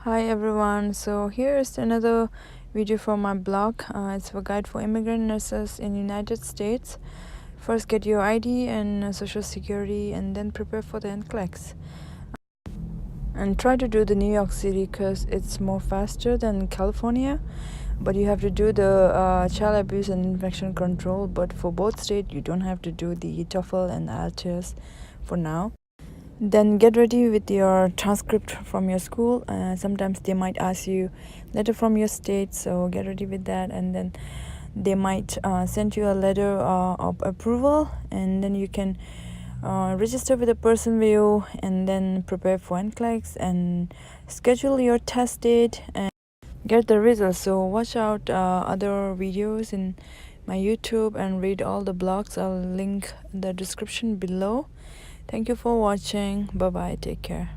Hi everyone, so here's another video from my blog. It's a guide for immigrant nurses in United States. First get your ID and social security and then prepare for the NCLEX. And try to do the New York City because it's more faster than California. But you have to do the child abuse and infection control. But for both states, you don't have to do the TOEFL and IELTS for now. Then get ready with your transcript from your school. Sometimes they might ask you letter from your state, so get ready with that. And then they might send you a letter of approval, and then you can register with the person view and then prepare for NCLEX and schedule your test date and get the results. So watch out other videos in my YouTube and read all the blogs. I'll link the description below. Thank you for watching. Bye bye. Take care.